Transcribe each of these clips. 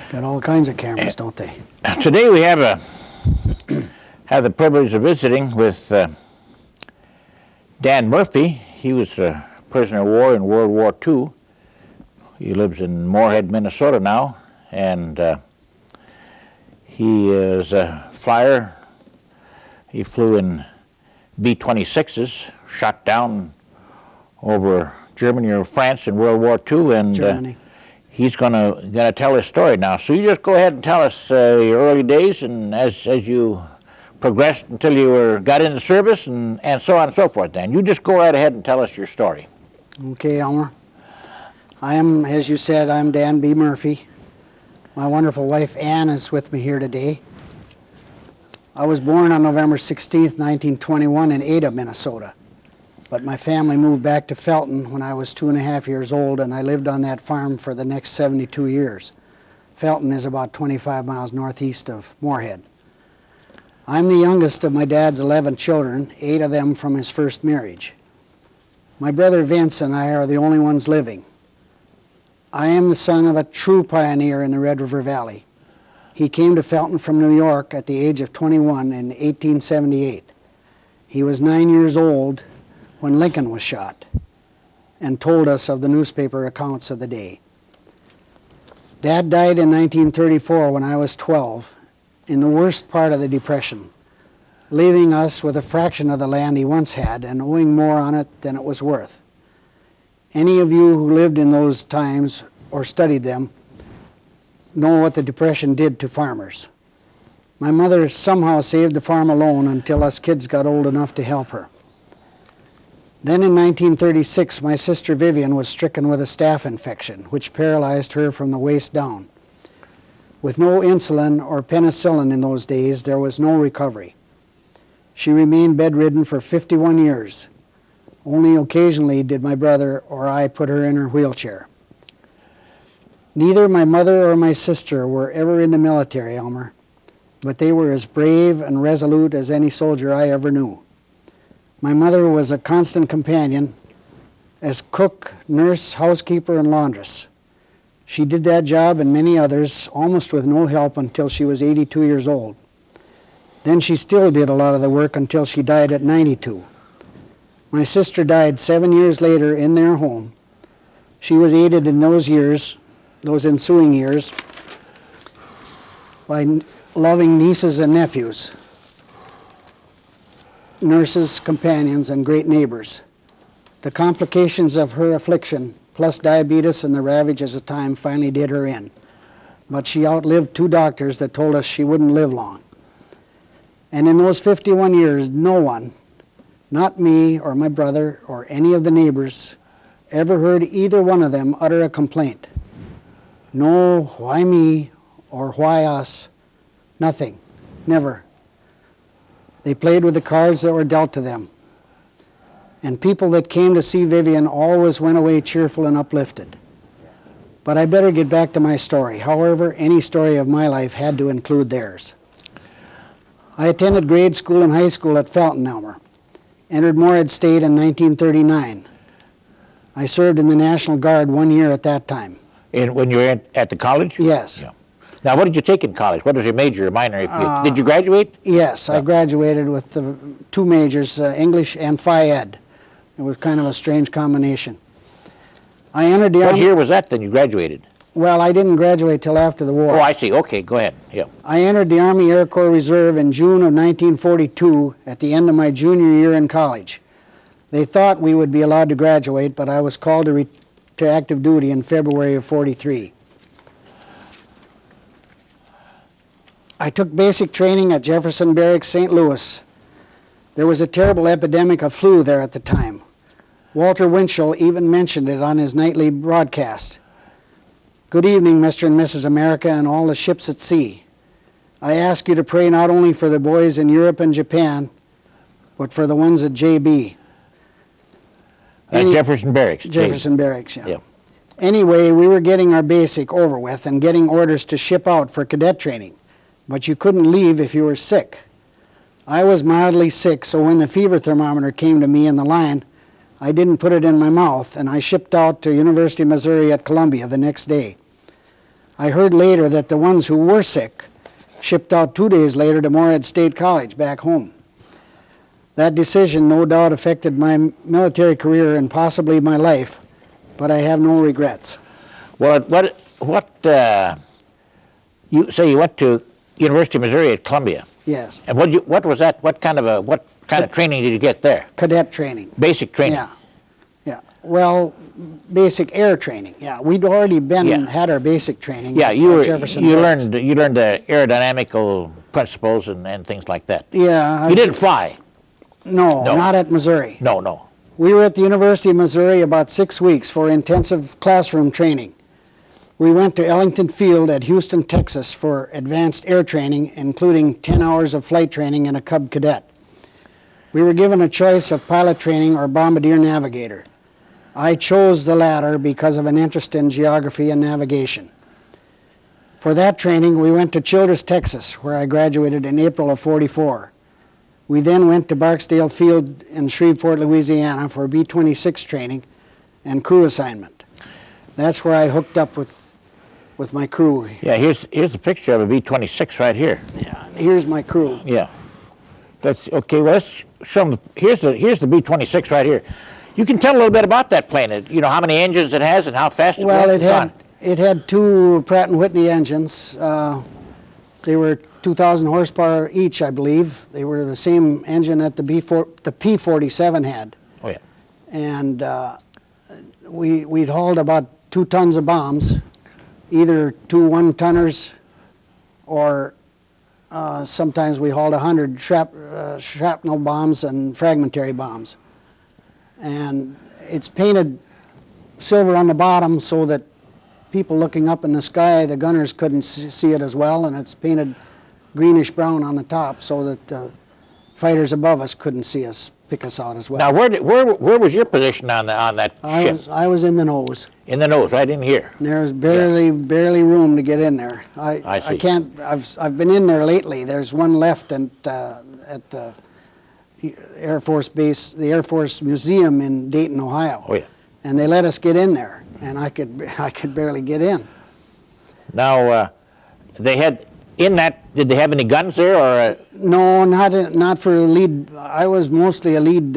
Got all kinds of cameras, don't they? Today we have the privilege of visiting with Dan Murphy. He was a prisoner of war in World War II. He lives in Moorhead, Minnesota now, and he is a flyer. He flew in B-26s, shot down over Germany or France in World War II, and Germany. He's gonna tell his story now. So you just go ahead and tell us your early days, and as you progressed until you got in the service, and so on and so forth. Dan, you just go right ahead and tell us your story. Okay, Elmer. I am, as you said, I'm Dan B. Murphy. My wonderful wife Ann is with me here today. I was born on November 16th, 1921 in Ada, Minnesota. But my family moved back to Felton when I was 2.5 years old, and I lived on that farm for the next 72 years. Felton is about 25 miles northeast of Moorhead. I'm the youngest of my dad's 11 children, 8 of them from his first marriage. My brother Vince and I are the only ones living. I am the son of a true pioneer in the Red River Valley. He came to Felton from New York at the age of 21 in 1878. He was 9 years old when Lincoln was shot, and told us of the newspaper accounts of the day. Dad died in 1934 when I was 12, in the worst part of the Depression, leaving us with a fraction of the land he once had and owing more on it than it was worth. Any of you who lived in those times or studied them know what the Depression did to farmers. My mother somehow saved the farm alone until us kids got old enough to help her. Then in 1936, my sister Vivian was stricken with a staph infection, which paralyzed her from the waist down. With no insulin or penicillin in those days, there was no recovery. She remained bedridden for 51 years. Only occasionally did my brother or I put her in her wheelchair. Neither my mother or my sister were ever in the military, Elmer, but they were as brave and resolute as any soldier I ever knew. My mother was a constant companion as cook, nurse, housekeeper, and laundress. She did that job and many others almost with no help until she was 82 years old. Then she still did a lot of the work until she died at 92. My sister died 7 years later in their home. She was aided in those ensuing years, by loving nieces and nephews, nurses, companions, and great neighbors. The complications of her affliction, plus diabetes and the ravages of time, finally did her in. But she outlived 2 doctors that told us she wouldn't live long. And in those 51 years, no one, not me or my brother or any of the neighbors, ever heard either one of them utter a complaint. No, why me or why us? Nothing. Never. They played with the cards that were dealt to them. And people that came to see Vivian always went away cheerful and uplifted. But I better get back to my story. However, any story of my life had to include theirs. I attended grade school and high school at Felton, Elmer. Entered Moorhead State in 1939. I served in the National Guard 1 year at that time. When you were at the college? Yes. Yeah. Now, what did you take in college? What was your major or minor? Did you graduate? Yes, I graduated with the 2 majors, English and Phi Ed. It was kind of a strange combination. I entered the Army. What year was that then you graduated? Well, I didn't graduate till after the war. Oh, I see. Okay, go ahead. Yeah. I entered the Army Air Corps Reserve in June of 1942 at the end of my junior year in college. They thought we would be allowed to graduate, but I was called to active duty in February of '43. I took basic training at Jefferson Barracks, St. Louis. There was a terrible epidemic of flu there at the time. Walter Winchell even mentioned it on his nightly broadcast. Good evening, Mr. and Mrs. America and all the ships at sea. I ask you to pray not only for the boys in Europe and Japan, but for the ones at JB. Jefferson Barracks. Jefferson Barracks, yeah. Anyway, we were getting our basic over with and getting orders to ship out for cadet training. But you couldn't leave if you were sick. I was mildly sick, so when the fever thermometer came to me in the line, I didn't put it in my mouth, and I shipped out to University of Missouri at Columbia the next day. I heard later that the ones who were sick shipped out 2 days later to Moorhead State College back home. That decision no doubt affected my military career and possibly my life, but I have no regrets. Well, you say you went to University of Missouri at Columbia. Yes. And what was that? What kind of training did you get there? Cadet training. Basic training. Yeah. Yeah. Well, basic air training. Yeah. We'd already had our basic training. Yeah, at you Jefferson learned the aerodynamical principles and things like that. Yeah. You didn't fly. No, not at Missouri. No. We were at the University of Missouri about 6 weeks for intensive classroom training. We went to Ellington Field at Houston, Texas for advanced air training, including 10 hours of flight training and a Cub Cadet. We were given a choice of pilot training or bombardier navigator. I chose the latter because of an interest in geography and navigation. For that training, we went to Childress, Texas, where I graduated in April of '44. We then went to Barksdale Field in Shreveport, Louisiana for B-26 training and crew assignment. That's where I hooked up with my crew. Yeah, here's a picture of a B-26 right here. Yeah, here's my crew. Yeah. That's okay. Well, let's show them. Here's the B-26 right here. You can tell a little bit about that plane. You know how many engines it has and how fast it runs. Well, it had 2 Pratt & Whitney engines. They were 2,000 horsepower each, I believe. They were the same engine that the P-47 had. Oh yeah. And we'd hauled about 2 tons of bombs, either 2 one-tonners or sometimes we hauled 100 shrapnel bombs and fragmentary bombs. And it's painted silver on the bottom so that people looking up in the sky, the gunners couldn't see it as well, and it's painted greenish brown on the top so that the fighters above us couldn't see us, pick us out as well. Now, where was your position on that ship? I was in the nose. In the nose, right in here. There's barely room to get in there. I see. I can't. I've been in there lately. There's one left at the Air Force Base, the Air Force Museum in Dayton, Ohio. Oh yeah. And they let us get in there, and I could barely get in. Now, they had in that. Did they have any guns there, or? No, not for the lead. I was mostly a lead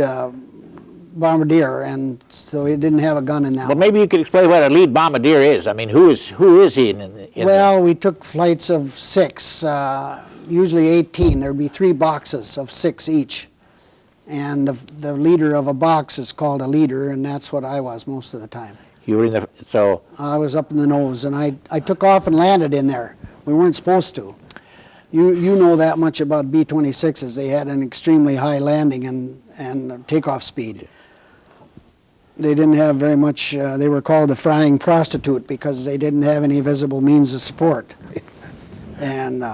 bombardier, and so he didn't have a gun in that. Well, maybe you could explain what a lead bombardier is. I mean, who is he? Well, we took flights of 6, usually 18. There'd be 3 boxes of 6 each, and the leader of a box is called a leader, and that's what I was most of the time. You were in the so. I was up in the nose, and I took off and landed in there. We weren't supposed to. You know that much about B-26s. They had an extremely high landing and takeoff speed. They didn't have very much, they were called the frying prostitute because they didn't have any visible means of support. And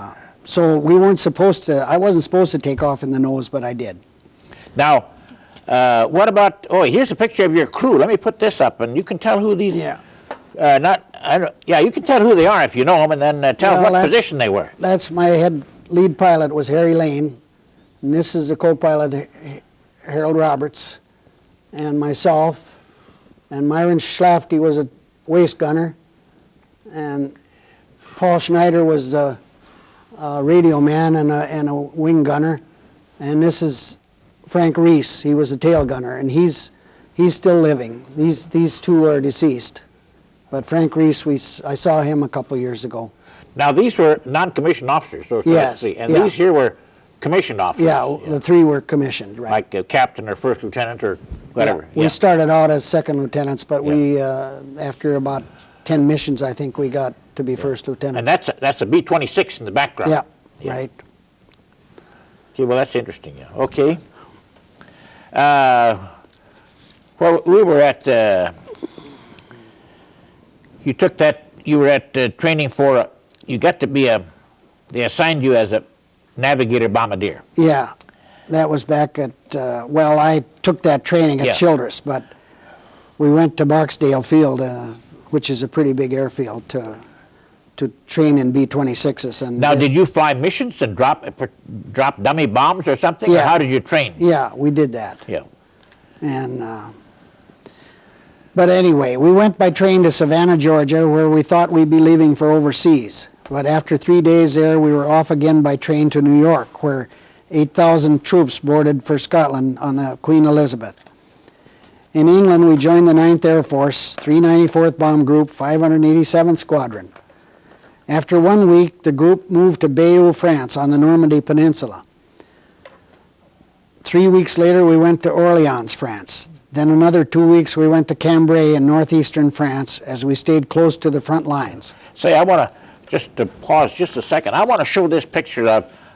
so we weren't supposed to, I wasn't supposed to take off in the nose, but I did. Now, what about, here's a picture of your crew. Let me put this up, and you can tell who these, you can tell who they are if you know them, and then tell what position they were. That's my head lead pilot was Harry Lane, and this is the co-pilot Harold Roberts, and myself, and Myron Schlafke was a waist gunner, and Paul Schneider was a radio man and a wing gunner, and this is Frank Reese. He was a tail gunner, and he's still living. These 2 are deceased. But Frank Reese, I saw him a couple years ago. Now, these were non-commissioned officers, so yes, and these here were commissioned officers. Yeah, the 3 were commissioned, right. Like a captain or first lieutenant or whatever. Yeah. We started out as second lieutenants, but we, after about 10 missions, I think we got to be first lieutenants. And that's a B-26 in the background. Yeah, right. Okay, well, that's interesting. Yeah. Okay. Well, we were at... You took that, you were at training for, you got to be they assigned you as a navigator bombardier. Yeah, that was back at, I took that training at Childress, but we went to Barksdale Field, which is a pretty big airfield, to train in B-26s. And now, did you fly missions and drop dummy bombs or something? Yeah. Or how did you train? Yeah, we did that. Yeah. And But anyway, we went by train to Savannah, Georgia, where we thought we'd be leaving for overseas. But after 3 days there, we were off again by train to New York, where 8,000 troops boarded for Scotland on the Queen Elizabeth. In England, we joined the 9th Air Force, 394th Bomb Group, 587th Squadron. After 1 week, the group moved to Bayeux, France, on the Normandy Peninsula. 3 weeks later, we went to Orleans, France. Then another 2 weeks, we went to Cambrai in northeastern France, as we stayed close to the front lines. Say, I want to just to pause just a second. I want to show this picture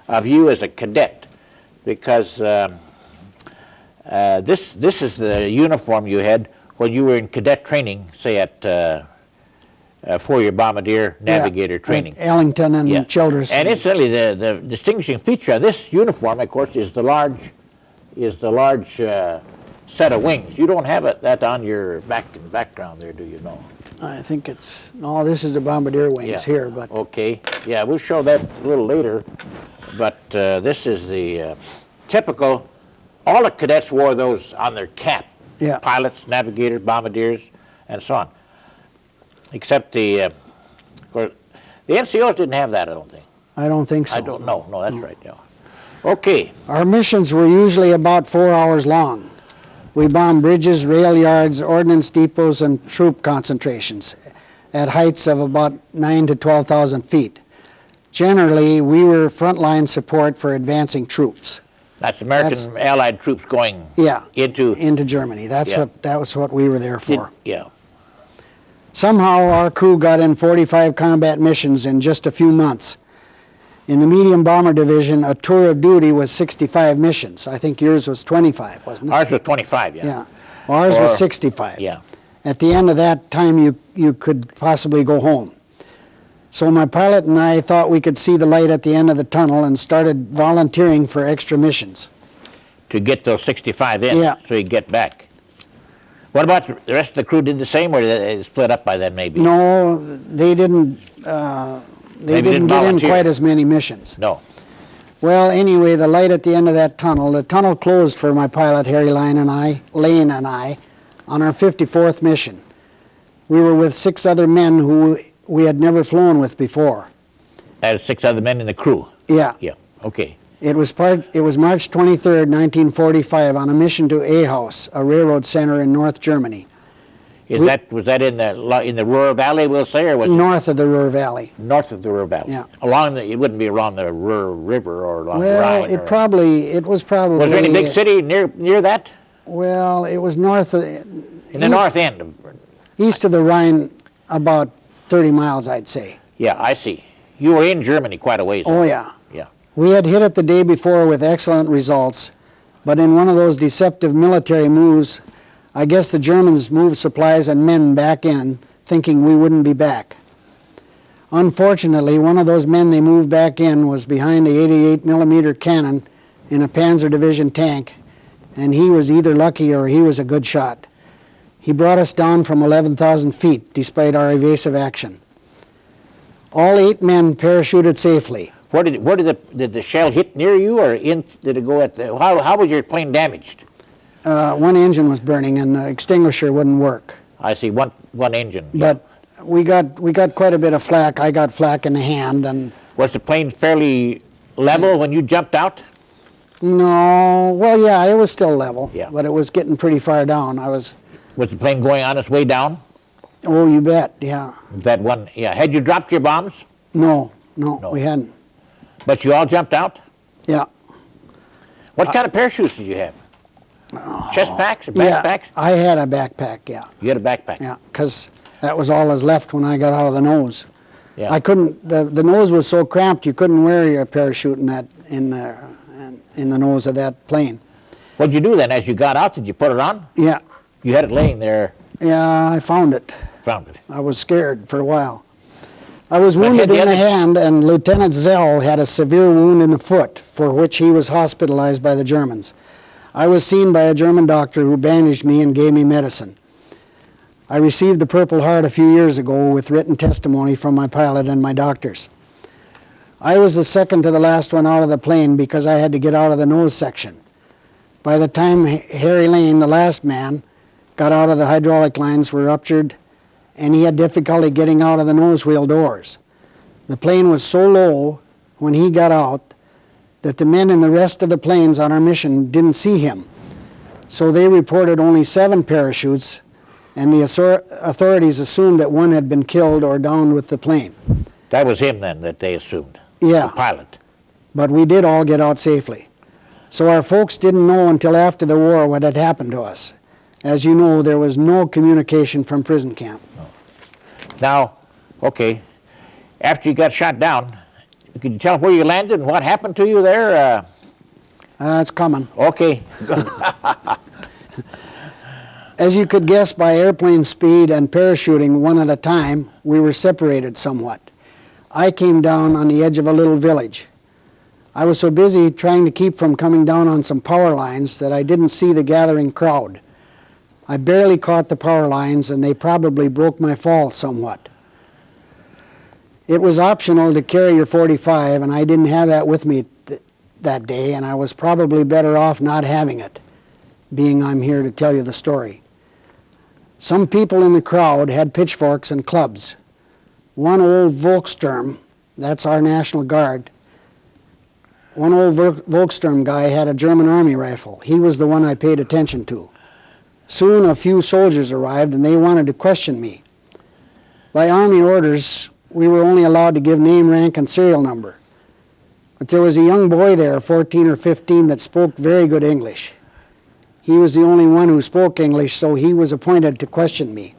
of you as a cadet, because this is the uniform you had when you were in cadet training, say at four-year bombardier navigator training. At Ellington and Childress. And incidentally, the distinguishing feature of this uniform, of course, is the large set of wings. You don't have that on your background there, do you know? I think it's, no, this is the bombardier wings here, but. Okay, yeah, we'll show that a little later, but this is the typical, all the cadets wore those on their cap. Yeah. Pilots, navigators, bombardiers, and so on. Except of course, the NCOs didn't have that, I don't think. I don't think so. I don't know, no, that's right, yeah. Okay. Our missions were usually about 4 hours long. We bombed bridges, rail yards, ordnance depots, and troop concentrations at heights of about 9,000 to 12,000 feet. Generally, we were frontline support for advancing troops. That's American Allied troops going into Germany. That was what we were there for. Yeah. Somehow our crew got in 45 combat missions in just a few months. In the medium bomber division, a tour of duty was 65 missions. I think yours was 25, wasn't it? Ours was 25, yeah. Yeah. Ours was 65. Yeah. At the end of that time, you could possibly go home. So my pilot and I thought we could see the light at the end of the tunnel and started volunteering for extra missions. To get those 65 in, so you get back. What about the rest of the crew? Did the same, or did they split up by then maybe? No, they didn't. They didn't get in quite as many missions. No. Well, anyway, the light at the end of that tunnel, the tunnel closed for my pilot, Harry Lane and I, on our 54th mission. We were with 6 other men who we had never flown with before. That is 6 other men in the crew? Yeah. Yeah, okay. It was March 23rd, 1945, on a mission to Ahaus, a railroad center in North Germany. Was that in the Ruhr Valley, we'll say, or was north of the Ruhr Valley? North of the Ruhr Valley. Yeah. It wouldn't be along the Ruhr River or along the Rhine. Well, it was probably. Was there any big city near that? Well, it was north of. In the north end. East of the Rhine, about 30 miles, I'd say. Yeah, I see. You were in Germany quite a ways. Oh, yeah. Yeah. We had hit it the day before with excellent results, but in one of those deceptive military moves, I guess the Germans moved supplies and men back in, thinking we wouldn't be back. Unfortunately, one of those men they moved back in was behind the 88 millimeter cannon in a Panzer Division tank, and he was either lucky or he was a good shot. He brought us down from 11,000 feet, despite our evasive action. All 8 men parachuted safely. Where did the shell hit near you, or did it go at the? How was your plane damaged? One engine was burning, and the extinguisher wouldn't work. I see, one engine. But we got quite a bit of flak. I got flak in the hand, and. Was the plane fairly level when you jumped out? No, well, yeah, it was still level. Yeah. But it was getting pretty far down. Was the plane going on its way down? Oh, you bet, yeah. That one, yeah. Had you dropped your bombs? No, we hadn't. But you all jumped out? Yeah. What kind of parachutes did you have? Chest packs or backpacks? Yeah, I had a backpack, yeah. You had a backpack? Yeah, because that was all that was left when I got out of the nose. Yeah. I couldn't, the nose was so cramped you couldn't wear your parachute in the nose of that plane. What did you do then? As you got out, did you put it on? Yeah. You had it laying there? Yeah, I found it. Found it. I was scared for a while. I was wounded in the hand, and Lieutenant Zell had a severe wound in the foot, for which he was hospitalized by the Germans. I was seen by a German doctor who bandaged me and gave me medicine. I received the Purple Heart a few years ago with written testimony from my pilot and my doctors. I was the second to the last one out of the plane because I had to get out of the nose section. By the time Harry Lane, the last man, got out of the hydraulic lines were ruptured, and he had difficulty getting out of the nose wheel doors. The plane was so low when he got out that the men in the rest of the planes on our mission didn't see him. So they reported only 7 parachutes, and the authorities assumed that one had been killed or downed with the plane. That was him then that they assumed? Yeah. The pilot? But we did all get out safely. So our folks didn't know until after the war what had happened to us. As you know, there was no communication from prison camp. Now, okay, after you got shot down, could you tell where you landed and what happened to you there? It's coming. Okay. As you could guess by airplane speed and parachuting one at a time, we were separated somewhat. I came down on the edge of a little village. I was so busy trying to keep from coming down on some power lines that I didn't see the gathering crowd. I barely caught the power lines, and they probably broke my fall somewhat. It was optional to carry your .45, and I didn't have that with me that day, and I was probably better off not having it, being I'm here to tell you the story. Some people in the crowd had pitchforks and clubs. One old Volkssturm, that's our National Guard, one old Volkssturm guy had a German Army rifle. He was the one I paid attention to. Soon a few soldiers arrived, and they wanted to question me. By Army orders, we were only allowed to give name, rank, and serial number. But there was a young boy there, 14 or 15, that spoke very good English. He was the only one who spoke English, so he was appointed to question me.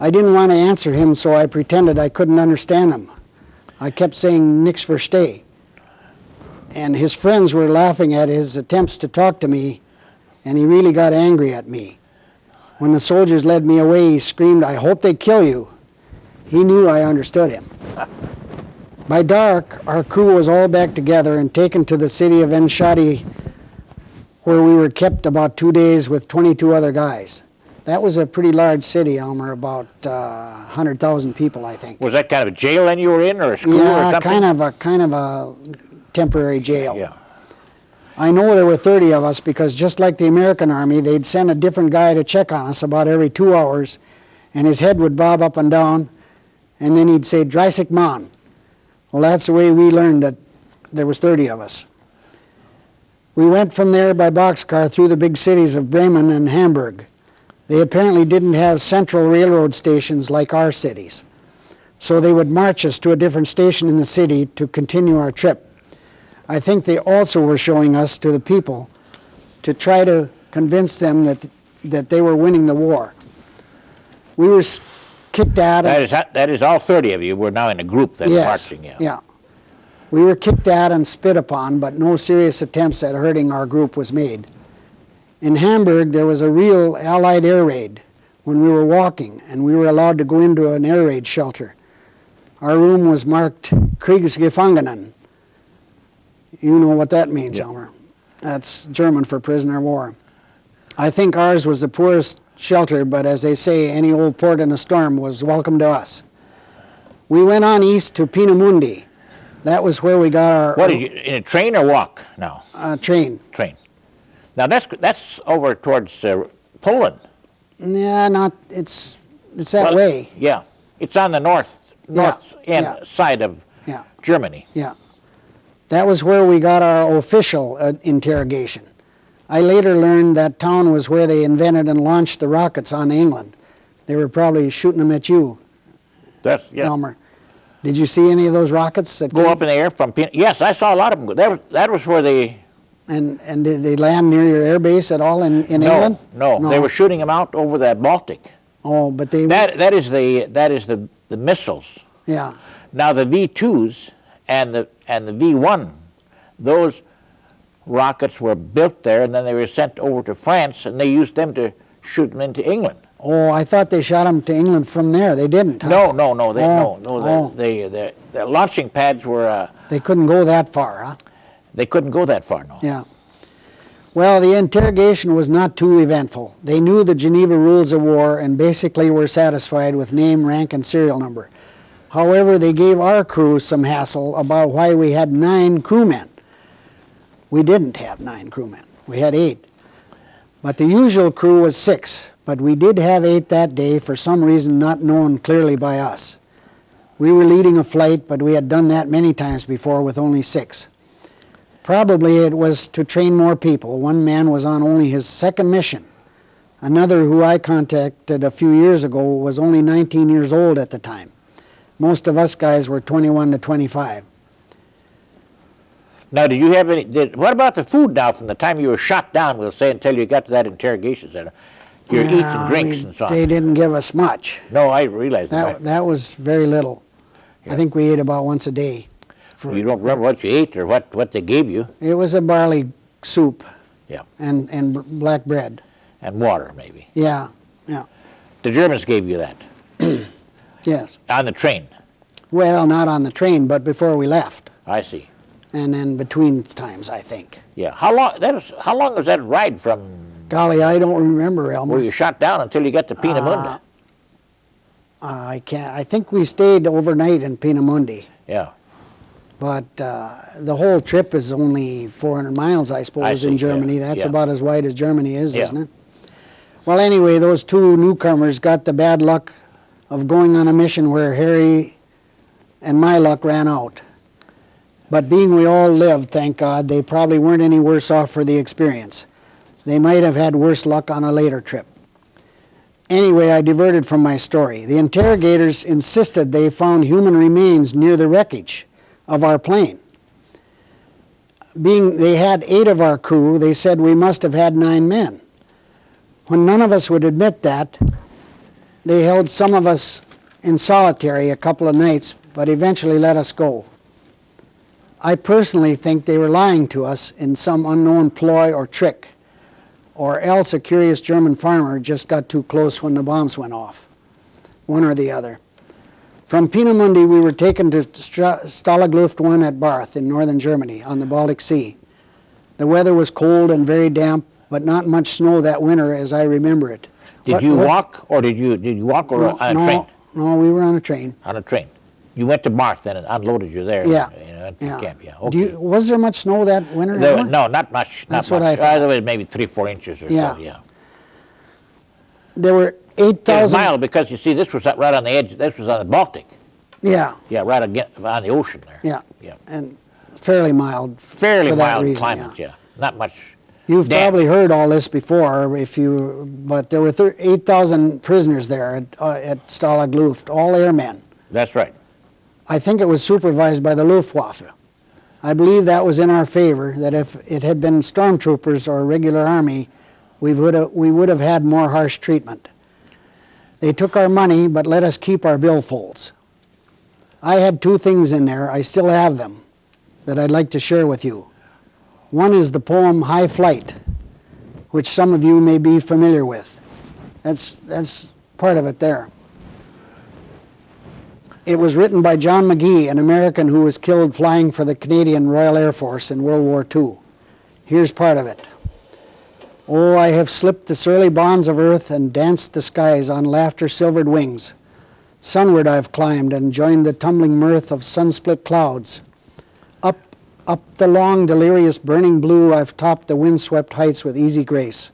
I didn't want to answer him, so I pretended I couldn't understand him. I kept saying, "Nix versteh." And his friends were laughing at his attempts to talk to me, and he really got angry at me. When the soldiers led me away, he screamed, "I hope they kill you." He knew I understood him. By dark, our crew was all back together and taken to the city of Enschede, where we were kept about 2 days with 22 other guys. That was a pretty large city, Elmer, about 100,000 people, I think. Was that kind of a jail then you were in, or a school or something? kind of a temporary jail. Yeah. I know there were 30 of us because just like the American Army, they'd send a different guy to check on us about every 2 hours, and his head would bob up and down, and then he'd say, "Dreisig Mann." Well, that's the way we learned that there was 30 of us. We went from there by boxcar through the big cities of Bremen and Hamburg. They apparently didn't have central railroad stations like our cities, so they would march us to a different station in the city to continue our trip. I think they also were showing us to the people to try to convince them that they were winning the war. We were kicked out. That is all 30 of you were now in a group that's marching. Yeah. We were kicked at and spit upon, but no serious attempts at hurting our group was made. In Hamburg, there was a real Allied air raid when we were walking, and we were allowed to go into an air raid shelter. Our room was marked Kriegsgefangenen. You know what that means, Elmer. That's German for prisoner of war. I think ours was the poorest shelter, but as they say, any old port in a storm was welcome to us. We went on east to Peenemünde. That was where we got our... What did you, in a train or walk? No. Train. Train. Now that's over towards Poland. Yeah, it's that way. Yeah, it's on the north side of Germany. Yeah. That was where we got our official interrogation. I later learned that town was where they invented and launched the rockets on England. They were probably shooting them at you, Elmer. Did you see any of those rockets that go up in the air from? Yes, I saw a lot of them. That was where they. And did they land near your air base at all in England? No, they were shooting them out over the Baltic. Oh, but they. That is the missiles. Yeah. Now the V2s and the V1, those rockets were built there, and then they were sent over to France, and they used them to shoot them into England. Oh, I thought they shot them to England from there. They didn't. Huh? No. The launching pads were. They couldn't go that far, huh? They couldn't go that far, no. Yeah. Well, the interrogation was not too eventful. They knew the Geneva rules of war and basically were satisfied with name, rank, and serial number. However, they gave our crew some hassle about why we had 9 crewmen. We didn't have 9 crewmen. We had 8. But the usual crew was 6, but we did have 8 that day for some reason not known clearly by us. We were leading a flight, but we had done that many times before with only 6. Probably it was to train more people. One man was on only his 2nd mission. Another, who I contacted a few years ago, was only 19 years old at the time. Most of us guys were 21 to 25. Now, did you have any, what about the food now from the time you were shot down, we'll say, until you got to that interrogation center? Your eats and drinks and so on. They didn't give us much. No, I realize that. That was very little. Yeah. I think we ate about once a day. You don't remember what you ate or what they gave you? It was a barley soup. Yeah. And black bread. And water, maybe. Yeah, yeah. The Germans gave you that? Yes. On the train? Well, not on the train, but before we left. I see. And then between times, I think. Yeah. How long was that ride from? Golly, I don't remember, Elmer. Were you shot down until you got to Peenemünde? I think we stayed overnight in Peenemünde. Yeah. But the whole trip is only 400 miles, I suppose, in Germany. Yeah. That's Yeah. about as wide as Germany is, Yeah. isn't it? Well, anyway, those 2 newcomers got the bad luck of going on a mission where Harry and my luck ran out. But being we all lived, thank God, they probably weren't any worse off for the experience. They might have had worse luck on a later trip. Anyway, I diverted from my story. The interrogators insisted they found human remains near the wreckage of our plane. Being they had 8 of our crew, they said we must have had 9 men. When none of us would admit that, they held some of us in solitary a couple of nights, but eventually let us go. I personally think they were lying to us in some unknown ploy or trick, or else a curious German farmer just got too close when the bombs went off. One or the other. From Peenemünde, we were taken to Stalag Luft 1 at Barth in northern Germany on the Baltic Sea. The weather was cold and very damp, but not much snow that winter as I remember it. Did you walk, or did you walk or on a train? No, we were on a train. On a train. You went to Barth then and unloaded you there. Yeah. At the camp. Yeah. Okay. Was there much snow that winter? No, not much. That's not what much. I thought. There was maybe 3-4 inches or so. Yeah. There were It was 8,000. mild because you see, this was right on the edge. This was on the Baltic. Yeah. Yeah, right on the ocean there. Yeah. Yeah. And fairly mild. Fairly for that mild reason, climate. Yeah. Not much. You've damp. probably heard all this before, but there were 8,000 prisoners there at Stalag Luft, all airmen. That's right. I think it was supervised by the Luftwaffe. I believe that was in our favor, that if it had been stormtroopers or regular army, we would have had more harsh treatment. They took our money, but let us keep our billfolds. I had 2 things in there, I still have them, that I'd like to share with you. One is the poem High Flight, which some of you may be familiar with. That's part of it there. It was written by John McGee, an American who was killed flying for the Canadian Royal Air Force in World War II. Here's part of it. Oh, I have slipped the surly bonds of earth and danced the skies on laughter-silvered wings. Sunward I've climbed and joined the tumbling mirth of sun-split clouds. Up the long, delirious, burning blue, I've topped the wind-swept heights with easy grace.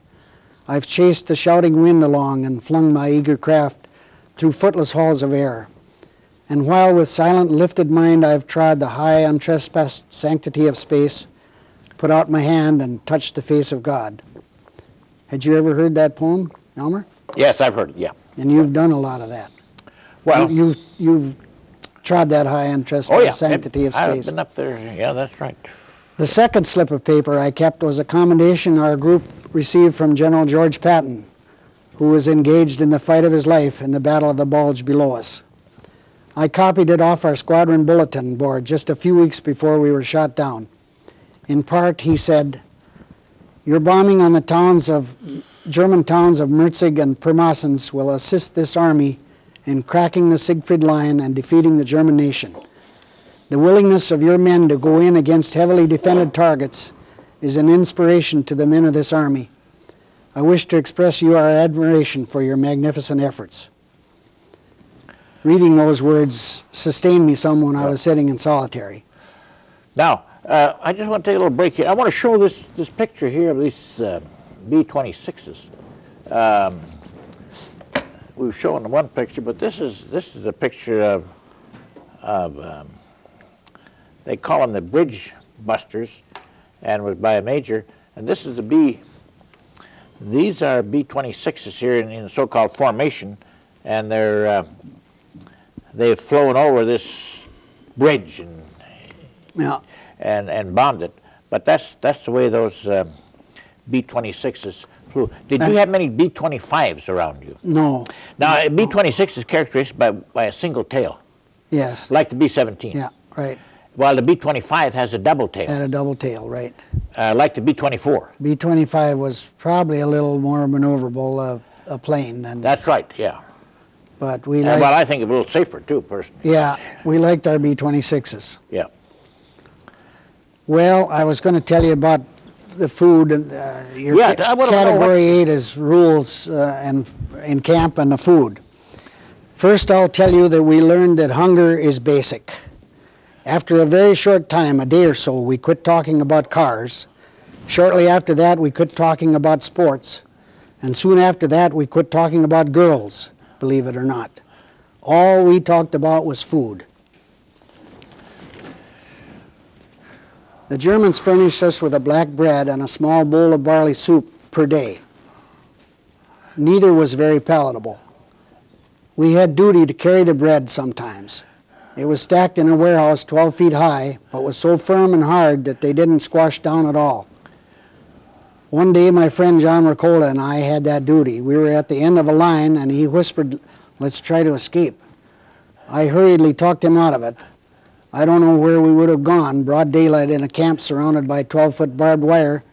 I've chased the shouting wind along and flung my eager craft through footless halls of air. And while with silent, lifted mind I've trod the high, untrespassed sanctity of space, put out my hand and touched the face of God. Had you ever heard that poem, Elmer? Yes, I've heard it, yeah. And you've done a lot of that. Well, You've trod that high, untrespassed sanctity of space. I've been up there, yeah, that's right. The second slip of paper I kept was a commendation our group received from General George Patton, who was engaged in the fight of his life in the Battle of the Bulge below us. I copied it off our squadron bulletin board just a few weeks before we were shot down. In part, he said, "Your bombing on the German towns of Merzig and Pirmasens will assist this army in cracking the Siegfried Line and defeating the German nation. The willingness of your men to go in against heavily defended targets is an inspiration to the men of this army. I wish to express you our admiration for your magnificent efforts." Reading those words sustained me some when I was sitting in solitary. Now, I just want to take a little break here. I want to show this picture here of B-26s. We've shown one picture, but this is a picture of they call them the bridge busters, and was by a major. And this is the B. These are B-26s here in the so-called formation, and they've flown over this bridge and bombed it. But that's the way those B-26s flew. Did you have many B-25s around you? No. Now, B-26 is characterized by a single tail. Yes. Like the B-17. Yeah, right. While the B-25 has a double tail. Had a double tail, right. Like the B-24. B-25 was probably a little more maneuverable a plane than. That's right, yeah. But we Well, I think it's a little safer too, personally. Yeah, we liked our B-26s. Yeah. Well, I was going to tell you about the food and your category 8 is rules and in camp and the food. First, I'll tell you that we learned that hunger is basic. After a very short time, a day or so, we quit talking about cars. Shortly after that, we quit talking about sports. And soon after that, we quit talking about girls, believe it or not. All we talked about was food. The Germans furnished us with a black bread and a small bowl of barley soup per day. Neither was very palatable. We had duty to carry the bread sometimes. It was stacked in a warehouse 12 feet high, but was so firm and hard that they didn't squash down at all. One day my friend John Ricola and I had that duty. We were at the end of a line and he whispered, "Let's try to escape." I hurriedly talked him out of it. I don't know where we would have gone, broad daylight in a camp surrounded by 12-foot barbed wire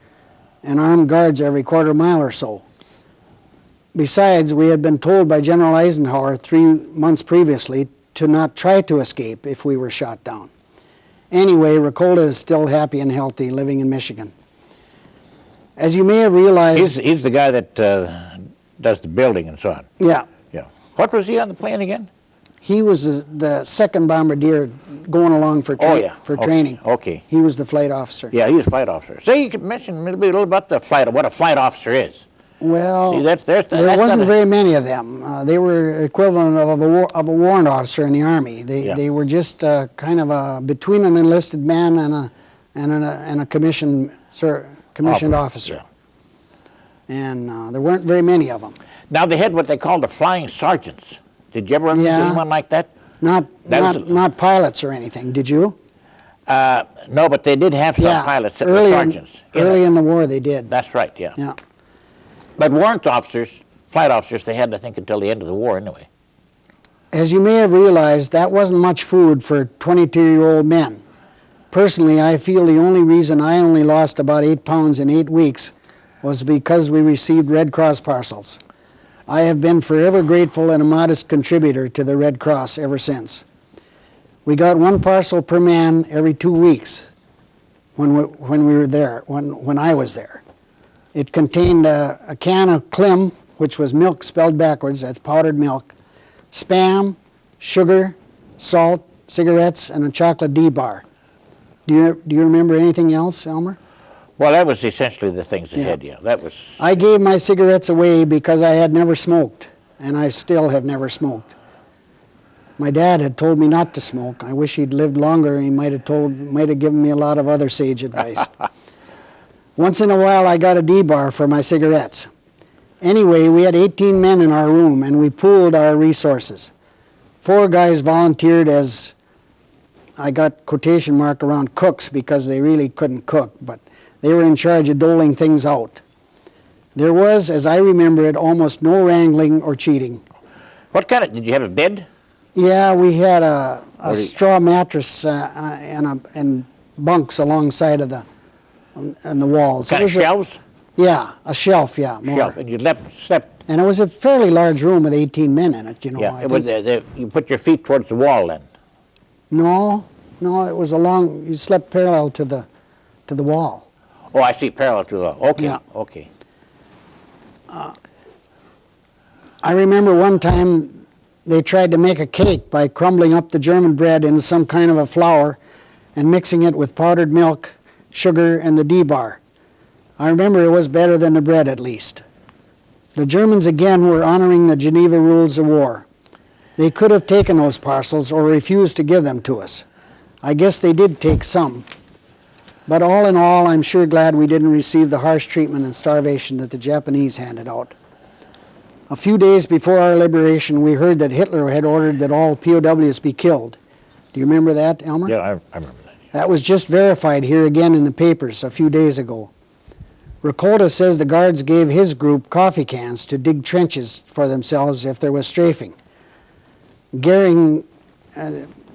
and armed guards every quarter mile or so. Besides, we had been told by General Eisenhower 3 months previously to not try to escape if we were shot down. Anyway, Ricola is still happy and healthy, living in Michigan. As you may have realized... He's the guy that does the building and so on. Yeah. Yeah. What was he on the plane again? He was the second bombardier going along for training. Okay. He was the flight officer. Yeah, he was flight officer. So you could mention a little about what a flight officer is. Well, see, there wasn't very many of them. They were equivalent of a warrant officer in the Army. They were just kind of between an enlisted man and a commissioned officer. Yeah. And there weren't very many of them. Now they had what they called the flying sergeants. Did you ever run into anyone like that? Not pilots or anything. Did you? No, but they did have some pilots that were sergeants. Early in the war, they did. That's right. Yeah. Yeah. But warrant officers, flight officers, they had, I think, until the end of the war anyway. As you may have realized, that wasn't much food for 22-year-old men. Personally, I feel the only reason I only lost about 8 pounds in 8 weeks was because we received Red Cross parcels. I have been forever grateful and a modest contributor to the Red Cross ever since. We got 1 parcel per man every 2 weeks when we were there, when I was there. It contained a can of Klim, which was milk spelled backwards, that's powdered milk, Spam, sugar, salt, cigarettes, and a chocolate D-bar. Do you remember anything else, Elmer? Well, that was essentially the things they had, yeah. That was. I gave my cigarettes away because I had never smoked, and I still have never smoked. My dad had told me not to smoke. I wish he'd lived longer. He might have given me a lot of other sage advice. Once in a while, I got a D-bar for my cigarettes. Anyway, we had 18 men in our room, and we pooled our resources. 4 guys volunteered as, I got quotation mark around cooks because they really couldn't cook, but they were in charge of doling things out. There was, as I remember it, almost no wrangling or cheating. What kind of, did you have a bed? Yeah, we had a straw mattress and bunks alongside of the walls. Kind of shelves? Yeah, a shelf, yeah. More. Shelf, and you slept. And it was a fairly large room with 18 men in it, you know. Yeah, you put your feet towards the wall then? No, it was you slept parallel to the wall. Oh, I see, parallel to the wall. Okay, yeah. Okay. I remember one time they tried to make a cake by crumbling up the German bread into some kind of a flour and mixing it with powdered milk, sugar, and the D-bar. I remember it was better than the bread, at least. The Germans again were honoring the Geneva rules of war. They could have taken those parcels or refused to give them to us. I guess they did take some. But all in all, I'm sure glad we didn't receive the harsh treatment and starvation that the Japanese handed out. A few days before our liberation, we heard that Hitler had ordered that all POWs be killed. Do you remember that, Elmer? Yeah, I remember that. That was just verified here again in the papers a few days ago. Dakota says the guards gave his group coffee cans to dig trenches for themselves if there was strafing.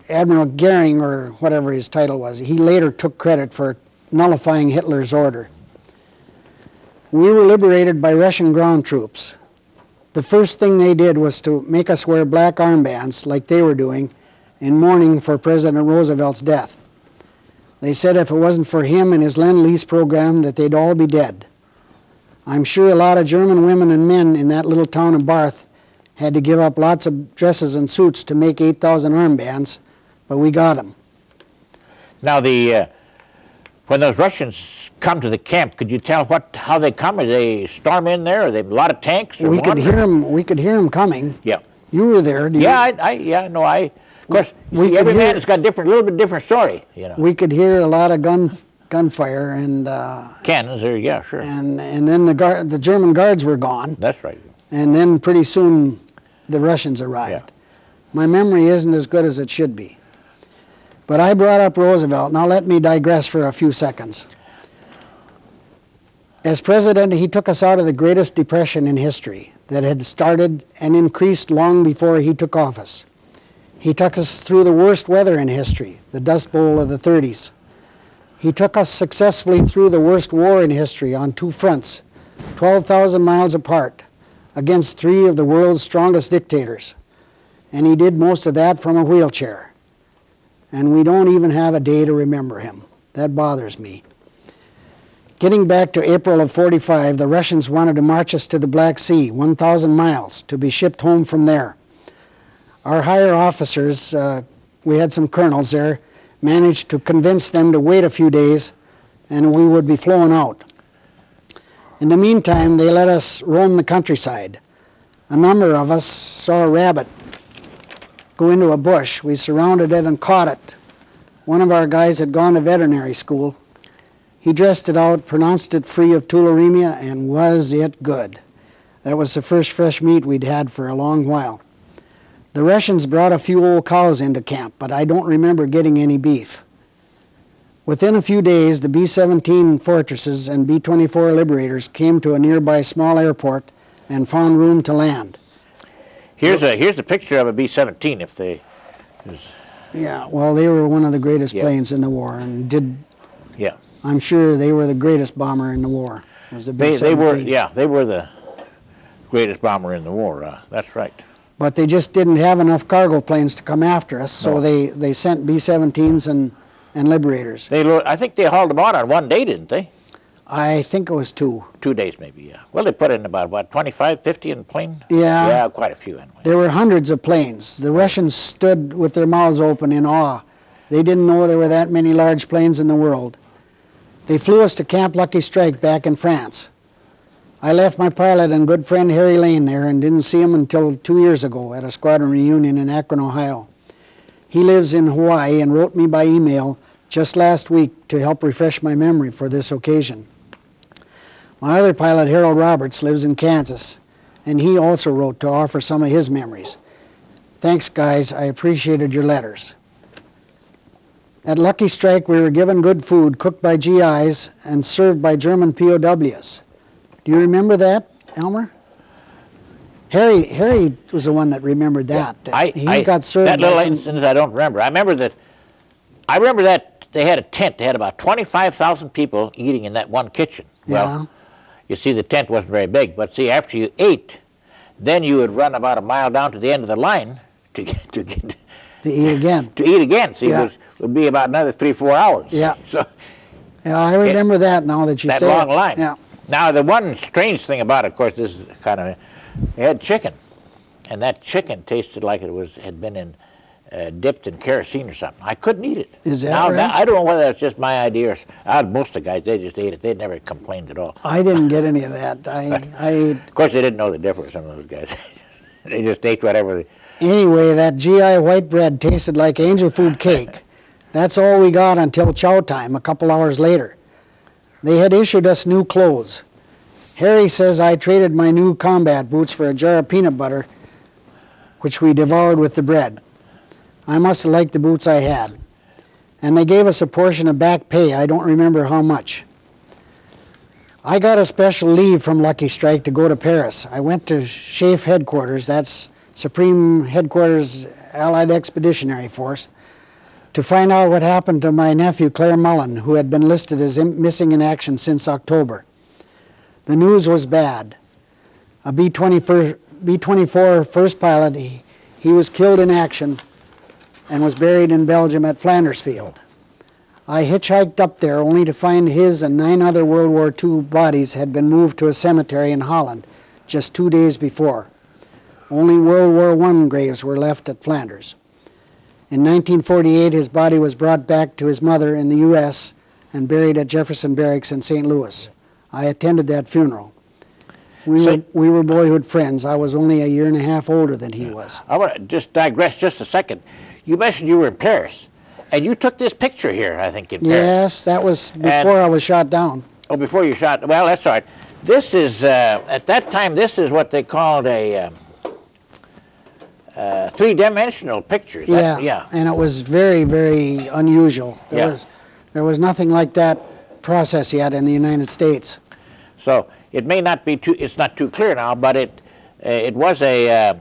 Admiral Goering, or whatever his title was, he later took credit for nullifying Hitler's order. We were liberated by Russian ground troops. The first thing they did was to make us wear black armbands, like they were doing, in mourning for President Roosevelt's death. They said if it wasn't for him and his Lend-Lease program that they'd all be dead. I'm sure a lot of German women and men in that little town of Barth had to give up lots of dresses and suits to make 8,000 armbands, but we got them. Now, when those Russians come to the camp, could you tell how they come? Are they storm in there? Are they a lot of tanks? We could hear them coming. Yeah. You were there. Of course, every man has got a little bit different story, you know. We could hear a lot of gunfire and cannons there, yeah, sure. And then the German guards were gone. That's right. And then pretty soon the Russians arrived. Yeah. My memory isn't as good as it should be. But I brought up Roosevelt. Now let me digress for a few seconds. As president, he took us out of the greatest depression in history that had started and increased long before he took office. He took us through the worst weather in history, the Dust Bowl of the 30s. He took us successfully through the worst war in history on two fronts, 12,000 miles apart, against three of the world's strongest dictators. And he did most of that from a wheelchair. And we don't even have a day to remember him. That bothers me. Getting back to April of '45, the Russians wanted to march us to the Black Sea, 1,000 miles, to be shipped home from there. Our higher officers, we had some colonels there, managed to convince them to wait a few days and we would be flown out. In the meantime, they let us roam the countryside. A number of us saw a rabbit go into a bush. We surrounded it and caught it. One of our guys had gone to veterinary school. He dressed it out, pronounced it free of tularemia, and was it good. That was the first fresh meat we'd had for a long while. The Russians brought a few old cows into camp, but I don't remember getting any beef. Within a few days, the B-17 Fortresses and B-24 Liberators came to a nearby small airport and found room to land. Here's a picture of a B-17. Yeah, well, they were one of the greatest planes in the war, and I'm sure they were the greatest bomber in the war. Was the B-17. They were the greatest bomber in the war. That's right. But they just didn't have enough cargo planes to come after us, so they sent B-17s and Liberators. I think they hauled them out on one day, didn't they? I think it was 2. 2 days maybe, yeah. Well, they put in about, 25, 50 in plane? Yeah. Yeah, quite a few anyway. There were hundreds of planes. The Russians stood with their mouths open in awe. They didn't know there were that many large planes in the world. They flew us to Camp Lucky Strike back in France. I left my pilot and good friend Harry Lane there and didn't see him until 2 years ago at a squadron reunion in Akron, Ohio. He lives in Hawaii and wrote me by email just last week to help refresh my memory for this occasion. My other pilot, Harold Roberts, lives in Kansas, and he also wrote to offer some of his memories. Thanks, guys. I appreciated your letters. At Lucky Strike, we were given good food cooked by GIs and served by German POWs. Do you remember that, Elmer? Harry was the one that remembered that. Yeah, he got served. That little instance I don't remember. I remember that they had a tent. They had about 25,000 people eating in that one kitchen. Well, you see, the tent wasn't very big, but see, after you ate, then you would run about a mile down to the end of the line to eat again. To eat again. See, it would be about another 3-4 hours. Yeah. So. Yeah, I remember that now that you say it. That long line. Yeah. Now, the one strange thing about it, of course, this is kind of, they had chicken, and that chicken tasted like it had been in dipped in kerosene or something. I couldn't eat it. Is that now, right? I don't know whether that's just my idea or most of the guys, they just ate it. They never complained at all. I didn't get any of that. Of course, they didn't know the difference, some of those guys. They just ate whatever. Anyway, that GI white bread tasted like angel food cake. That's all we got until chow time, a couple hours later. They had issued us new clothes. Harry says I traded my new combat boots for a jar of peanut butter, which we devoured with the bread. I must have liked the boots I had. And they gave us a portion of back pay. I don't remember how much. I got a special leave from Lucky Strike to go to Paris. I went to SHAEF headquarters, that's Supreme Headquarters Allied Expeditionary Force, to find out what happened to my nephew Claire Mullen, who had been listed as missing in action since October. The news was bad. A B-24 first pilot, he was killed in action and was buried in Belgium at Flanders Field. I hitchhiked up there only to find his and 9 other World War II bodies had been moved to a cemetery in Holland just 2 days before. Only World War I graves were left at Flanders. In 1948, his body was brought back to his mother in the U.S. and buried at Jefferson Barracks in St. Louis. I attended that funeral. We were boyhood friends. I was only a year and a half older than he was. I want to just digress just a second. You mentioned you were in Paris, and you took this picture here, I think, in Paris. Yes, that was before I was shot down. Oh, before you shot. Well, that's all right. This is, at that time, this is what they called a three-dimensional picture. Yeah, and it was very, very unusual. There was nothing like that process yet in the United States. So it may not be too, it's not too clear now, but it was the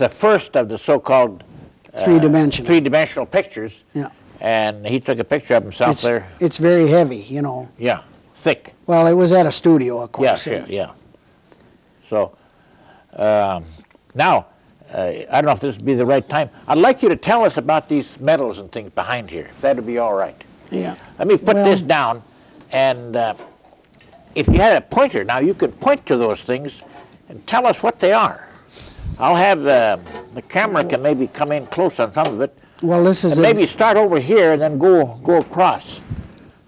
first of the so-called three-dimensional pictures. Yeah. And he took a picture of himself there. It's very heavy, you know. Yeah, thick. Well, it was at a studio, of course. Yeah, sure, yeah. So now, I don't know if this would be the right time. I'd like you to tell us about these medals and things behind here, if that would be all right. Yeah. Let me put this down, and if you had a pointer, now you could point to those things and tell us what they are. I'll have the camera can maybe come in close on some of it. Well, this is and maybe start over here and then go across,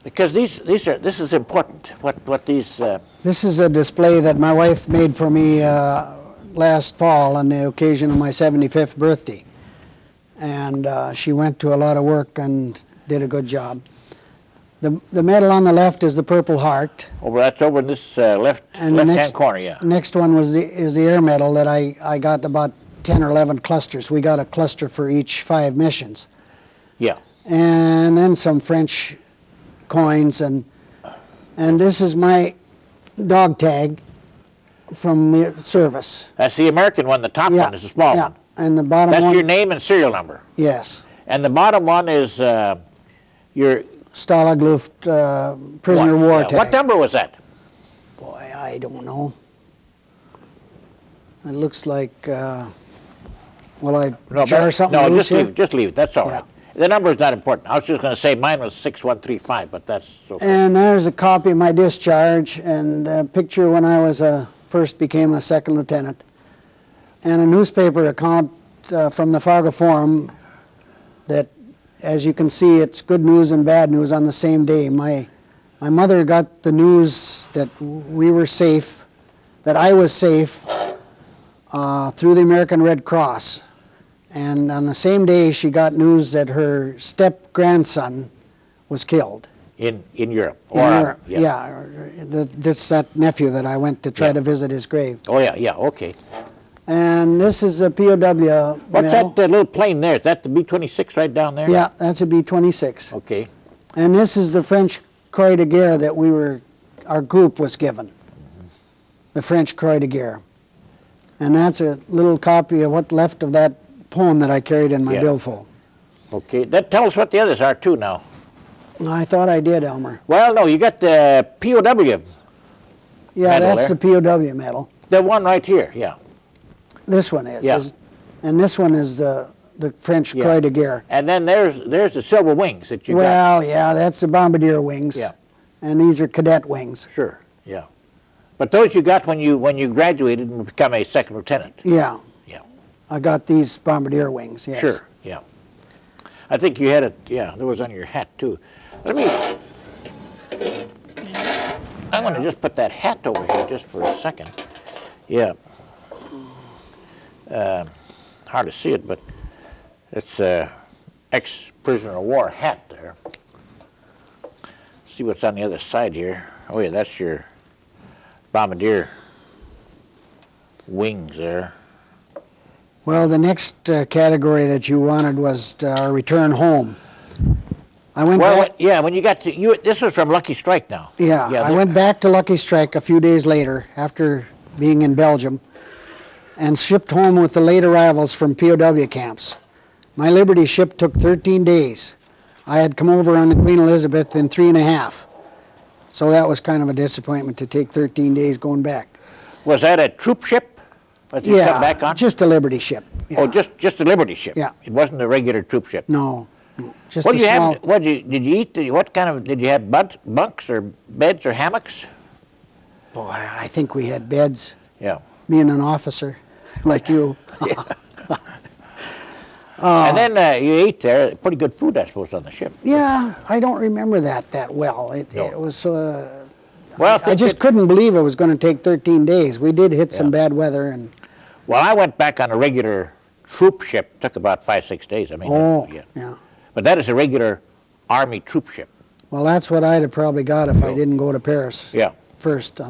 because this is important. What these. This is a display that my wife made for me last fall on the occasion of my 75th birthday, and she went to a lot of work and did a good job. The medal on the left is the Purple Heart. That's over in this left-hand corner, yeah. Next one is the Air Medal that I got about 10 or 11 clusters. We got a cluster for each 5 missions. Yeah. And then some French coins, and this is my dog tag from the service. That's the American one. The top one is the small one. And the bottom one. That's your name and serial number. Yes. And the bottom one is your Stalag Luft prisoner war tag. What number was that? Boy, I don't know. It looks like, jar something loose here? Just leave it. That's all right. The number is not important. I was just going to say mine was 6135, but that's okay. And there's a copy of my discharge and a picture when I was first became a second lieutenant, and a newspaper account from the Fargo Forum that, as you can see, it's good news and bad news on the same day. My mother got the news that we were safe, that I was safe, through the American Red Cross. And on the same day, she got news that her step-grandson was killed. In Europe? In Europe, yeah. That's that nephew that I went to try to visit his grave. Oh, yeah, okay. And this is a POW medal. What's that little plane there? Is that the B-26 right down there? Yeah, that's a B-26. Okay. And this is the French Croix de Guerre that our group was given. The French Croix de Guerre. And that's a little copy of what left of that poem that I carried in my billfold. Okay, tell us what the others are too now. I thought I did, Elmer. Well, no, you got the POW. Yeah, that's the POW medal. The one right here, yeah. This one is. Yeah. And this one is the French Croix de Guerre. And then there's the silver wings that you got. Well, yeah, that's the bombardier wings. Yeah. And these are cadet wings. Sure, yeah. But those you got when you graduated and become a second lieutenant. Yeah. Yeah. I got these bombardier wings, yes. Sure, yeah. I think you had it, yeah, there was on your hat too. I'm going to just put that hat over here just for a second. Yeah. Hard to see it, but it's ex-prisoner of war hat there. See what's on the other side here. Oh yeah, that's your bombardier wings there. Well, the next category that you wanted was return home. I went back. Yeah, when you got to this was from Lucky Strike now. Yeah, I went back to Lucky Strike a few days later after being in Belgium and shipped home with the late arrivals from POW camps. My Liberty ship took 13 days. I had come over on the Queen Elizabeth in 3.5. So that was kind of a disappointment to take 13 days going back. Was that a troop ship that you come back on? Just a Liberty ship. Yeah. Oh, just a Liberty ship? Yeah. It wasn't a regular troop ship? No. Just What a did you small... have? Did you eat? What kind of, did you have bunks or beds or hammocks? Boy, I think we had beds. Yeah. Me and an officer, like you. And then you ate there, pretty good food, I suppose, on the ship. Yeah, I don't remember that well. It was... Well, I just couldn't believe it was going to take 13 days. We did hit some bad weather. And well, I went back on a regular troop ship. Took about 5-6 days. I mean, yeah. But that is a regular Army troop ship. Well, that's what I'd have probably got if I didn't go to Paris first.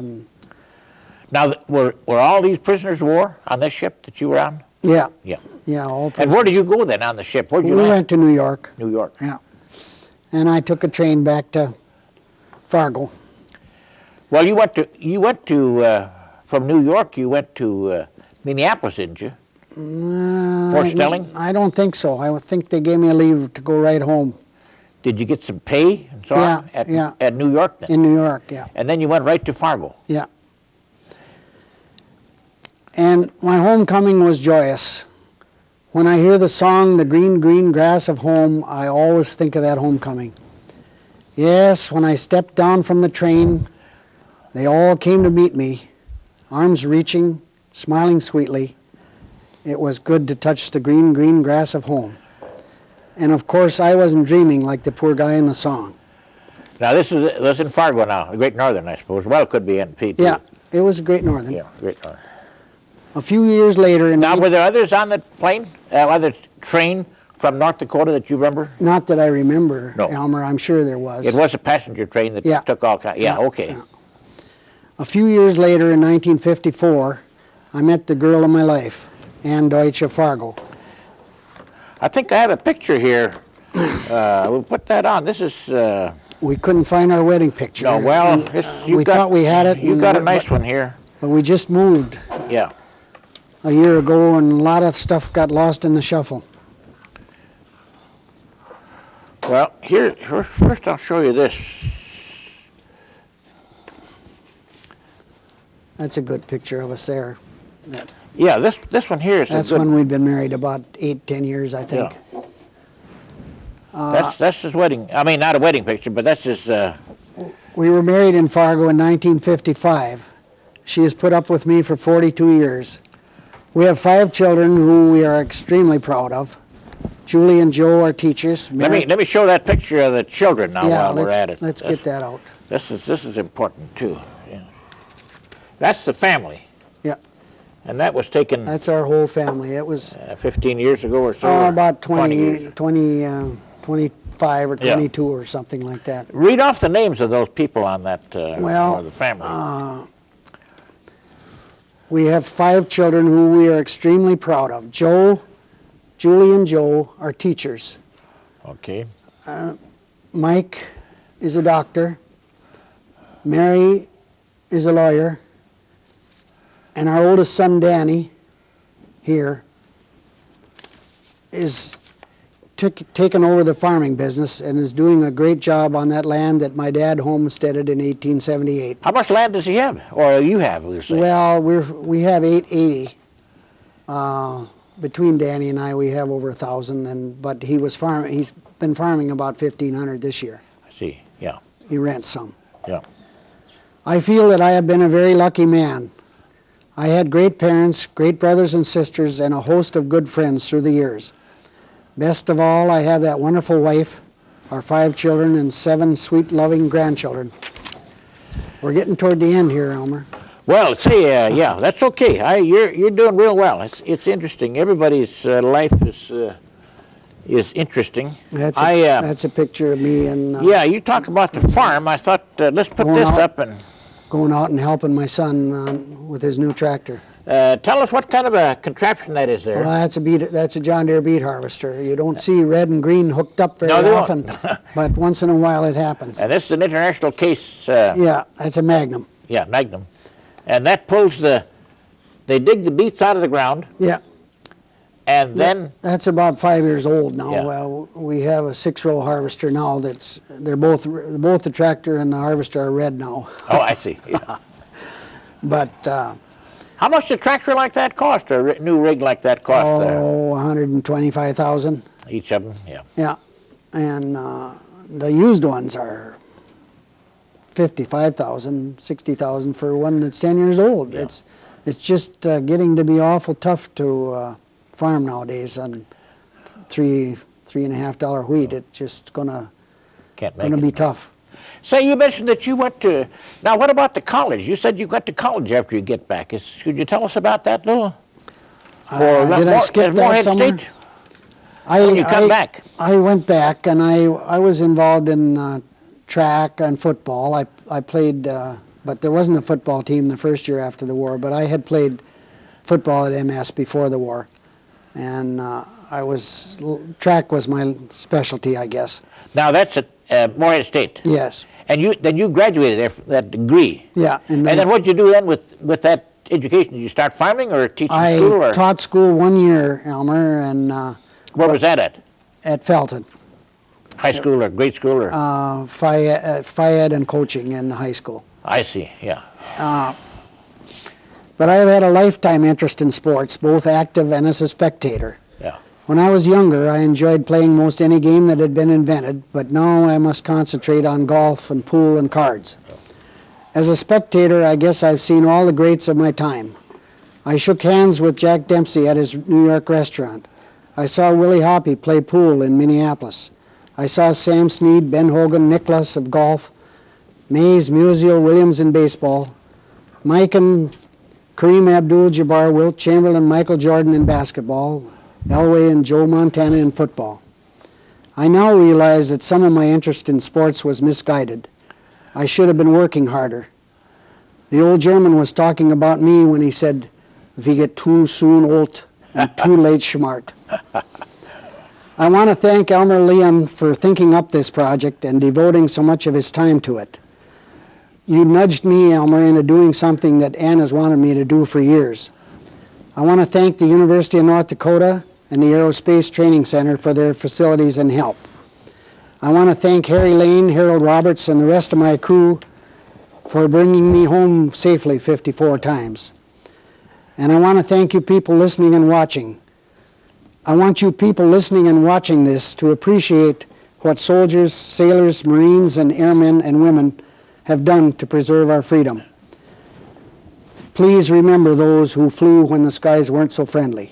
Now, were all these prisoners of war on this ship that you were on? Yeah. Yeah. Yeah, all prisoners. And where did you go then on the ship? Where did you We land? went to New York. New York. Yeah. And I took a train back to Fargo. Well, you went to from New York. You went to Minneapolis, didn't you? Fort Snelling? I don't think so. I would think they gave me a leave to go right home. Did you get some pay and so on at New York then? In New York, yeah. And then you went right to Fargo. Yeah. And my homecoming was joyous. When I hear the song, "The Green, Green Grass of Home," I always think of that homecoming. Yes, when I stepped down from the train, they all came to meet me, arms reaching, smiling sweetly. It was good to touch the green, green grass of home. And of course, I wasn't dreaming like the poor guy in the song. Now this is in Fargo now, the Great Northern, I suppose. Well, it could be NP too. Yeah, it was a Great Northern. Yeah, Great Northern. A few years later... Now, were there others on the plane, other train from North Dakota that you remember? Not that I remember, No. Elmer. I'm sure there was. It was a passenger train that took all kinds. Yeah, okay. Yeah. A few years later, in 1954, I met the girl of my life, Ann Deutsch of Fargo. I think I have a picture here. We'll put that on. This is... We couldn't find our wedding picture. No, well, we thought we had it. You got a nice one here. But we just moved Yeah. a year ago, and a lot of stuff got lost in the shuffle. Well, first I'll show you this. That's a good picture of us there. Yeah, this one here is That's a good... when we'd been married about 8-10 years, I think. Yeah. That's his wedding. I mean, not a wedding picture, but that's his... We were married in Fargo in 1955. She has put up with me for 42 years. We have 5 children who we are extremely proud of. Julie and Joe are teachers. Let me show that picture of the children now while we're at it. Let's get that out. This is important too. Yeah. That's the family. Yeah. And that was taken... That's our whole family. It was 15 years ago or so. about 20 25 or 22 or something like that. Read off the names of those people on that, Well, or the family. We have 5 children who we are extremely proud of. Julie and Joe are teachers. Okay. Mike is a doctor. Mary is a lawyer. And our oldest son, Danny, here, is taken over the farming business and is doing a great job on that land that my dad homesteaded in 1878. How much land does he have, or you have? Well, we have 880. Between Danny and I, we have over 1,000. But he's been farming about 1,500 this year. I see. Yeah. He rents some. Yeah. I feel that I have been a very lucky man. I had great parents, great brothers and sisters, and a host of good friends through the years. Best of all, I have that wonderful wife, our 5 children, and 7 sweet, loving grandchildren. We're getting toward the end here, Elmer. Well, say, yeah, that's okay. You're doing real well. It's interesting. Everybody's life is interesting. That's a picture of me and yeah, you talk about the farm. I thought let's put this up and going out and helping my son with his new tractor. tell us what kind of a contraption that is there. Well, that's a John Deere beet harvester. You don't see red and green hooked up very often, but once in a while it happens. And this is an international case. Yeah, that's a Magnum. Yeah, Magnum. And that pulls they dig the beets out of the ground. Yeah. And then? That's about 5 years old now. Yeah. We have a 6-row harvester now they're both the tractor and the harvester are red now. Oh, I see. Yeah. But how much does a tractor like that cost, or a new rig like that cost? $125,000. Each of them, yeah. Yeah, and the used ones are $55,000, $60,000 for one that's 10 years old. Yeah. It's just getting to be awful tough to farm nowadays on $3.50 wheat. It's just gonna be tough. Say, you mentioned that you went to, now what about the college? You said you got to college after you get back. Could you tell us about that little? Did I skip that somewhere? When you come back? I went back and I was involved in track and football. I played, but there wasn't a football team the first year after the war, but I had played football at MS before the war. And track was my specialty, I guess. Now that's at Morehead State? Yes. And then you graduated there, that degree? Yeah. And then what did you do then with that education? Did you start farming or teaching school? I taught school 1 year, Elmer, and... where was that at? At Felton. High school or grade school? Or? Phi-Ed and coaching in high school. I see, yeah. But I've had a lifetime interest in sports, both active and as a spectator. Yeah. When I was younger, I enjoyed playing most any game that had been invented, but now I must concentrate on golf and pool and cards. As a spectator, I guess I've seen all the greats of my time. I shook hands with Jack Dempsey at his New York restaurant. I saw Willie Hoppe play pool in Minneapolis. I saw Sam Snead, Ben Hogan, Nicklaus of golf, Mays, Musial, Williams in baseball, Mike and Kareem Abdul-Jabbar, Wilt Chamberlain, Michael Jordan in basketball, Elway and Joe Montana in football. I now realize that some of my interest in sports was misguided. I should have been working harder. The old German was talking about me when he said, "We get too soon old and too late smart." I want to thank Elmer Lian for thinking up this project and devoting so much of his time to it. You nudged me, Elmer, into doing something that Ann has wanted me to do for years. I want to thank the University of North Dakota and the Aerospace Training Center for their facilities and help. I want to thank Harry Lane, Harold Roberts, and the rest of my crew for bringing me home safely 54 times. And I want to thank you people listening and watching. I want you people listening and watching this to appreciate what soldiers, sailors, Marines, and airmen and women have done to preserve our freedom. Please remember those who flew when the skies weren't so friendly.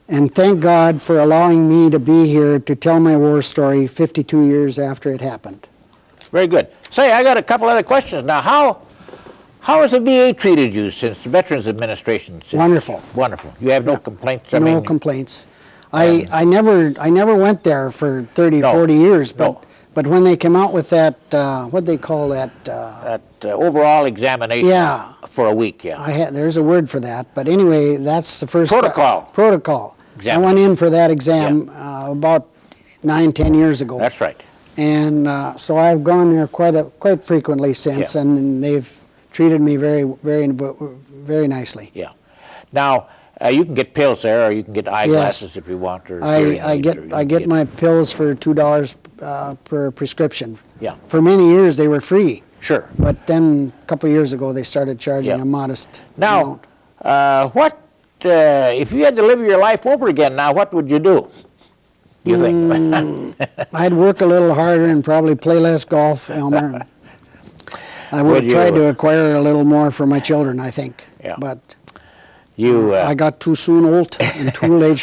And thank God for allowing me to be here to tell my war story 52 years after it happened. Very good. Say, I got a couple other questions. Now, how has the VA treated you since the Veterans Administration? Wonderful. Wonderful. You have no complaints? No complaints. I never went there for 30, 40 years, but when they came out with that, what they call that? That overall examination. Yeah. For a week, yeah. There's a word for that, but anyway, that's the first... Protocol. Protocol. I went in for that exam about 9, 10 years ago. That's right. And so I've gone there quite frequently since, and they've treated me very, very, very nicely. Yeah. Now, you can get pills there, or you can get eyeglasses if you want. Or I get my pills for $2 per prescription. Yeah. For many years they were free. Sure. But then a couple of years ago they started charging a modest amount. What if you had to live your life over again now? What would you do? You think? I'd work a little harder and probably play less golf, Elmer. I would have tried to acquire a little more for my children, I think. Yeah. But I got too soon old and too late.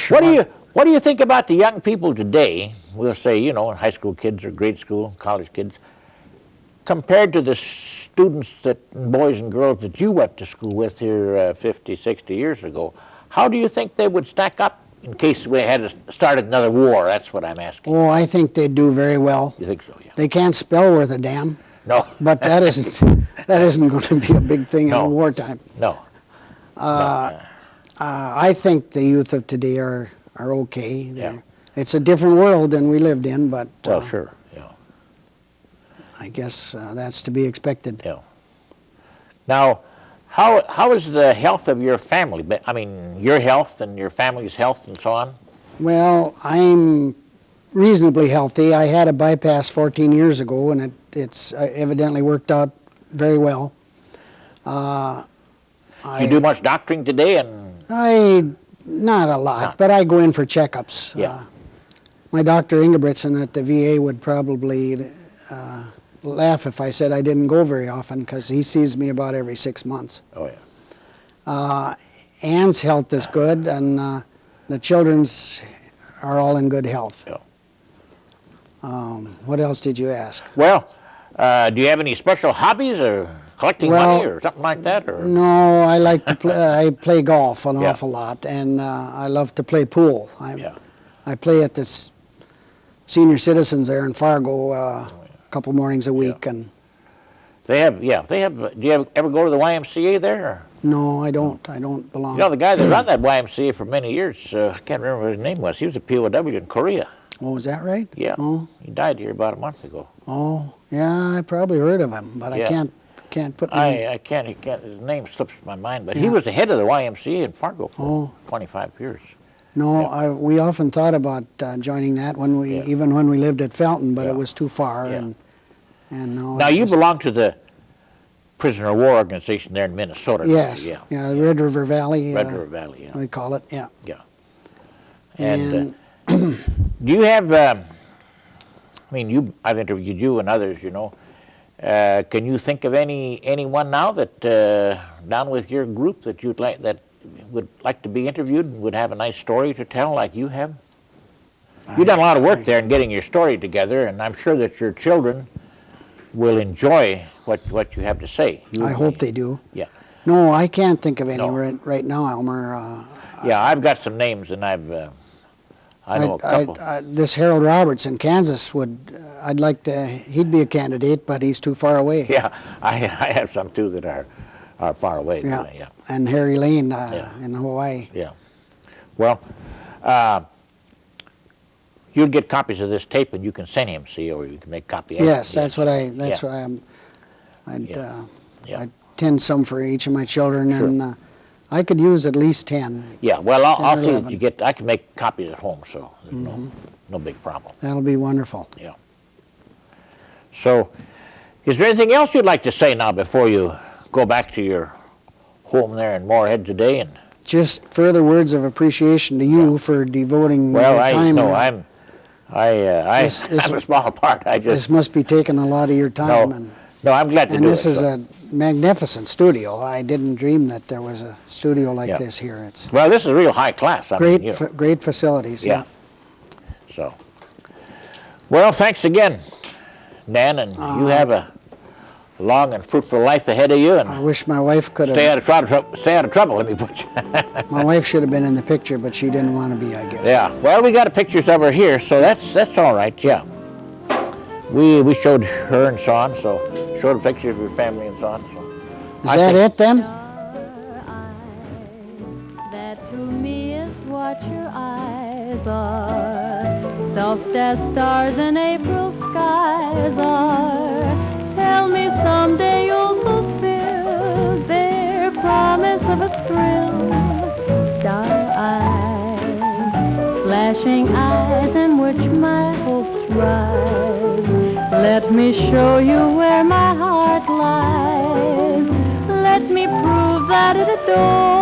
What do you think about the young people today? We'll say, you know, high school kids or grade school, college kids, compared to the students boys and girls that you went to school with here 50, 60 years ago. How do you think they would stack up in case we had started another war? That's what I'm asking. Oh, I think they'd do very well. You think so? Yeah. They can't spell worth a damn. No. But that isn't going to be a big thing in wartime. No. I think the youth of today are okay. Yeah. It's a different world than we lived in, but well, sure. Yeah. I guess that's to be expected. Yeah. Now, how is the health of your family? I mean, your health and your family's health and so on? Well, I'm reasonably healthy. I had a bypass 14 years ago, and it's evidently worked out very well. You do much doctoring today? Not a lot, but I go in for checkups. Yeah. My doctor, Ingebrigtsen at the VA, would probably laugh if I said I didn't go very often, because he sees me about every 6 months. Oh, yeah. Ann's health is good, and the children's are all in good health. Yeah. What else did you ask? Well, do you have any special hobbies or collecting money or something like that? Or? No, I like to play. I play golf an awful lot, and I love to play pool. I play at this senior citizens there in Fargo a couple mornings a week, and they have. Do you ever go to the YMCA there? Or? No, I don't. I don't belong. You know, the guy that ran that YMCA for many years, I can't remember what his name was. He was a POW in Korea. Oh, is that right? Yeah. Oh. He died here about a month ago. Oh, yeah, I probably heard of him, but I can't put my... I can't, his name slips my mind, but he was the head of the YMCA in Fargo for 25 years. No, we often thought about joining that even when we lived at Felton, but it was too far. And now you belong to the prisoner of war organization there in Minnesota. Yes, yeah, the Red River Valley. Red River Valley, yeah. We call it, yeah. Yeah. And do you have, I mean, I've interviewed you and others, you know. Can you think of anyone now that down with your group that would like to be interviewed and would have a nice story to tell like you have? You've done a lot of work there in getting your story together, and I'm sure that your children will enjoy what you have to say. I hope they do. Yeah. No, I can't think of any right now, Elmer. Yeah, I've got some names, and I know a couple. This Harold Roberts in Kansas I'd like to, he'd be a candidate, but he's too far away. Yeah, I have some too that are far away. Yeah, and Harry Lane in Hawaii. Yeah. Well, you'll get copies of this tape and you can send him, see, or you can make copies. Yes, that's what I'd tend some for each of my children, and I could use at least 10. Yeah, well, I'll see what you get. I can make copies at home, so there's no big problem. That'll be wonderful. Yeah. So, is there anything else you'd like to say now before you go back to your home there in Moorhead today? And just further words of appreciation to you for devoting your time. Well, I'm a small part. This must be taking a lot of your time. No, I'm glad to do it. And this is a magnificent studio. I didn't dream that there was a studio like this here. It's well, this is real high class. Great facilities. Yeah. So, well, thanks again, Dan, and you have a long and fruitful life ahead of you. And I wish my wife could have... Stay out of trouble, let me put you. My wife should have been in the picture, but she didn't want to be, I guess. Yeah, well, we got pictures of her here, so that's all right, yeah. We showed her and so on, so showed a picture of your family and so on. So. Is that it, then? That to me is what your eyes are, soft as stars in April skies are. Tell me someday you'll fulfill their promise of a thrill. Star eyes, flashing eyes in which my hopes rise. Let me show you where my heart lies. Let me prove that it adores